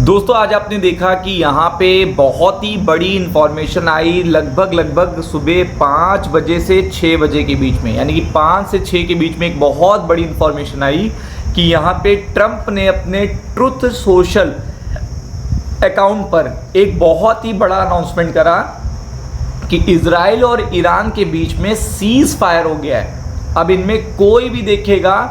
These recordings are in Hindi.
दोस्तों आज आपने देखा कि यहाँ पे बहुत ही बड़ी इंफॉर्मेशन आई लगभग सुबह 5 बजे से 6 बजे के बीच में, यानी कि 5 से 6 के बीच में एक बहुत बड़ी इंफॉर्मेशन आई कि यहाँ पे ट्रंप ने अपने ट्रुथ सोशल अकाउंट पर एक बहुत ही बड़ा अनाउंसमेंट करा कि इजराइल और ईरान के बीच में सीज फायर हो गया है। अब इनमें कोई भी देखेगा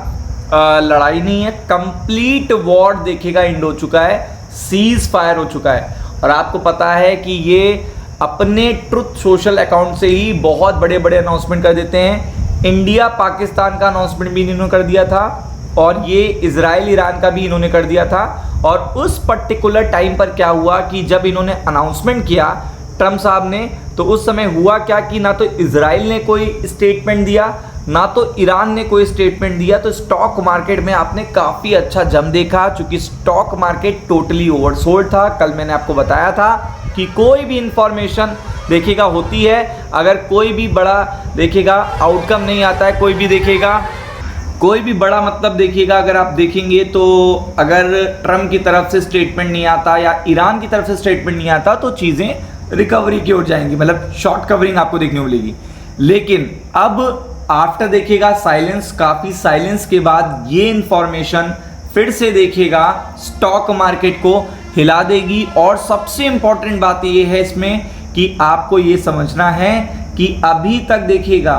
लड़ाई नहीं है, कंप्लीट वॉर देखेगा एंड हो चुका है, सीज फायर हो चुका है। और आपको पता है कि ये अपने ट्रुथ सोशल अकाउंट से ही बहुत बड़े बड़े अनाउंसमेंट कर देते हैं। इंडिया पाकिस्तान का अनाउंसमेंट भी इन्होंने कर दिया था और ये इजराइल ईरान का भी इन्होंने कर दिया था। और उस पर्टिकुलर टाइम पर क्या हुआ कि जब इन्होंने अनाउंसमेंट किया ट्रंप साहब ने, तो उस समय हुआ क्या कि ना तो इजराइल ने कोई स्टेटमेंट दिया ना तो ईरान ने कोई स्टेटमेंट दिया। तो स्टॉक मार्केट में आपने काफ़ी अच्छा जम देखा, चूंकि स्टॉक मार्केट टोटली ओवरसोल्ड था। कल मैंने आपको बताया था कि कोई भी इंफॉर्मेशन देखिएगा होती है, अगर कोई भी बड़ा देखिएगा आउटकम नहीं आता है, कोई भी बड़ा मतलब देखिएगा, अगर आप देखेंगे तो अगर ट्रंप की तरफ से स्टेटमेंट नहीं आता या ईरान की तरफ से स्टेटमेंट नहीं आता तो चीज़ें रिकवरी की ओर जाएंगी, मतलब शॉर्ट कवरिंग आपको देखने को मिलेगी। लेकिन अब आफ्टर देखिएगा साइलेंस, काफ़ी साइलेंस के बाद ये इंफॉर्मेशन फिर से देखिएगा स्टॉक मार्केट को हिला देगी। और सबसे इंपॉर्टेंट बात ये है इसमें कि आपको ये समझना है कि अभी तक देखिएगा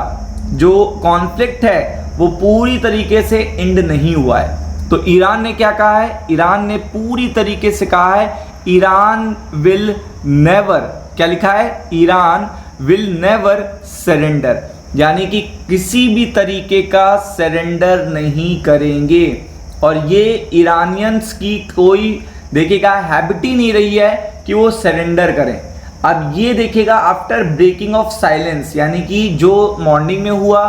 जो कॉन्फ्लिक्ट है वो पूरी तरीके से एंड नहीं हुआ है। तो ईरान ने क्या कहा है? ईरान ने पूरी तरीके से कहा है ईरान विल नेवर, क्या लिखा है? ईरान विल नेवर सरेंडर, यानी कि किसी भी तरीके का सरेंडर नहीं करेंगे। और ये ईरानियंस की कोई देखिएगा हैबिट ही नहीं रही है कि वो सरेंडर करें। अब ये देखिएगा आफ्टर ब्रेकिंग ऑफ साइलेंस, यानी कि जो मॉर्निंग में हुआ,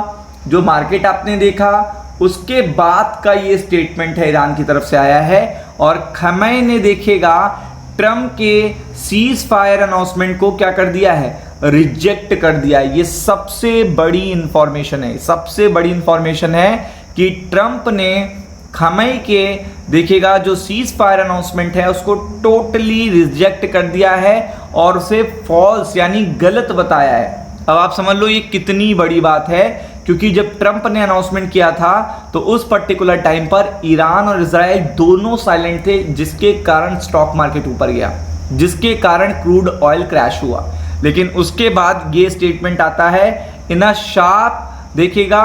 जो मार्केट आपने देखा, उसके बाद का ये स्टेटमेंट है ईरान की तरफ से आया है। और खमैनी ने देखिएगा ट्रंप के सीज फायर अनाउंसमेंट को क्या कर दिया है? रिजेक्ट कर दिया। ये सबसे बड़ी इंफॉर्मेशन है, सबसे बड़ी इंफॉर्मेशन है कि ट्रंप ने खमैनी के देखिएगा जो सीज फायर अनाउंसमेंट है उसको टोटली रिजेक्ट कर दिया है और उसे फॉल्स यानी गलत बताया है। अब आप समझ लो ये कितनी बड़ी बात है, क्योंकि जब ट्रंप ने अनाउंसमेंट किया था तो उस पर्टिकुलर टाइम पर ईरान और इजराइल दोनों साइलेंट थे, जिसके कारण स्टॉक मार्केट ऊपर गया, जिसके कारण क्रूड ऑयल क्रैश हुआ। लेकिन उसके बाद ये स्टेटमेंट आता है इन अ शार्प देखिएगा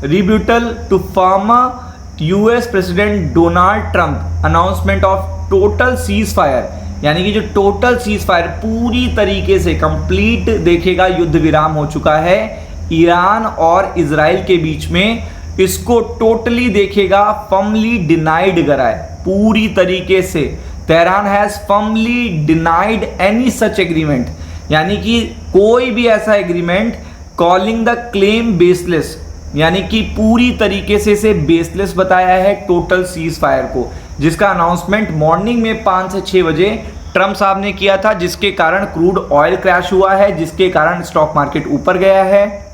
rebuttal to former US president Donald Trump announcement of total ceasefire, यानी कि जो टोटल सीज फायर पूरी तरीके से कंप्लीट देखिएगा युद्ध विराम हो चुका है ईरान और इजराइल के बीच में, इसको टोटली देखिएगा फर्मली डिनाइड करा है पूरी तरीके से। Tehran has firmly denied any such agreement, यानी कि कोई भी ऐसा agreement calling the claim baseless, यानी कि पूरी तरीके से इसे बेसलेस बताया है टोटल सीज फायर को, जिसका अनाउंसमेंट मॉर्निंग में 5 से 6 बजे ट्रंप साहब ने किया था, जिसके कारण क्रूड ऑयल क्रैश हुआ है, जिसके कारण स्टॉक मार्केट ऊपर गया है।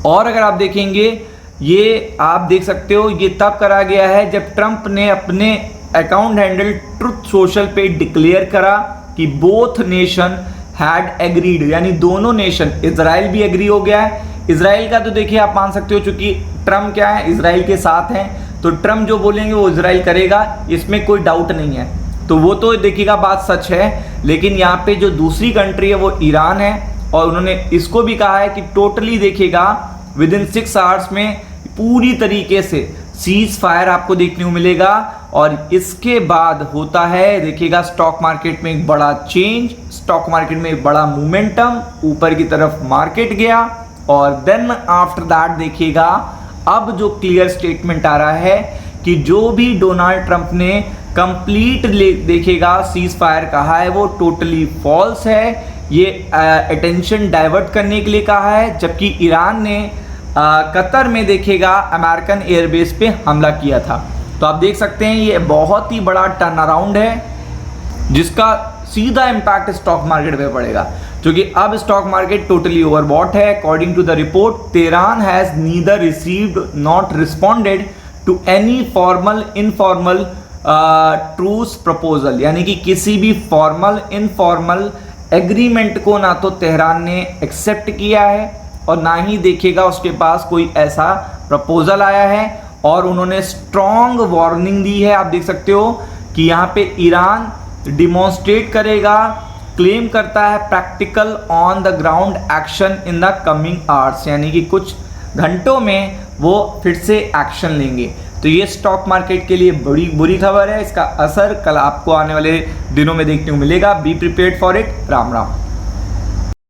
और अगर आप देखेंगे ये आप देख सकते हो ये तब करा गया है जब ट्रंप ने अपने अकाउंट हैंडल ट्रुथ सोशल पे डिक्लेयर करा कि बोथ नेशन हैड एग्रीड, यानी दोनों नेशन, इजराइल भी एग्री हो गया है। इजराइल का तो देखिए आप मान सकते हो, चूंकि ट्रंप क्या है इजराइल के साथ हैं, तो ट्रंप जो बोलेंगे वो इजराइल करेगा, इसमें कोई डाउट नहीं है। तो वो तो देखिएगा बात सच है। लेकिन यहाँ पे जो दूसरी कंट्री है वो ईरान है और उन्होंने इसको भी कहा है कि टोटली देखिएगा विद इन 6 आवर्स में पूरी तरीके से सीज फायर आपको देखने को मिलेगा। और इसके बाद होता है देखिएगा स्टॉक मार्केट में एक बड़ा चेंज, स्टॉक मार्केट में एक बड़ा मोमेंटम, ऊपर की तरफ मार्केट गया। और देन आफ्टर दैट देखिएगा अब जो क्लियर स्टेटमेंट आ रहा है कि जो भी डोनाल्ड ट्रंप ने कंप्लीट देखिएगा सीज फायर कहा है वो टोटली फॉल्स है, ये अटेंशन डाइवर्ट करने के लिए कहा है। जबकि ईरान ने कतर में देखिएगा अमेरिकन एयरबेस पे हमला किया था। तो आप देख सकते हैं ये बहुत ही बड़ा टर्न अराउंड है, जिसका सीधा इम्पैक्ट स्टॉक मार्केट पे पड़ेगा, क्योंकि अब स्टॉक मार्केट टोटली ओवरबॉट है। According to the report Tehran has neither received not responded to any formal informal truce proposal, यानी कि किसी भी फॉर्मल इनफॉर्मल एग्रीमेंट को ना तो तेहरान ने एक्सेप्ट किया है और ना ही देखेगा उसके पास कोई ऐसा प्रपोजल आया है। और उन्होंने स्ट्रॉन्ग वार्निंग दी है। आप देख सकते हो कि यहाँ पे ईरान डिमॉन्स्ट्रेट करेगा, क्लेम करता है practical on the ground action in the coming hours, यानी कि कुछ घंटों में वो फिर से एक्शन लेंगे। तो ये स्टॉक मार्केट के लिए बड़ी बुरी खबर है। इसका असर कल आपको आने वाले दिनों में देखने को मिलेगा। Be prepared for it. Ram Ram.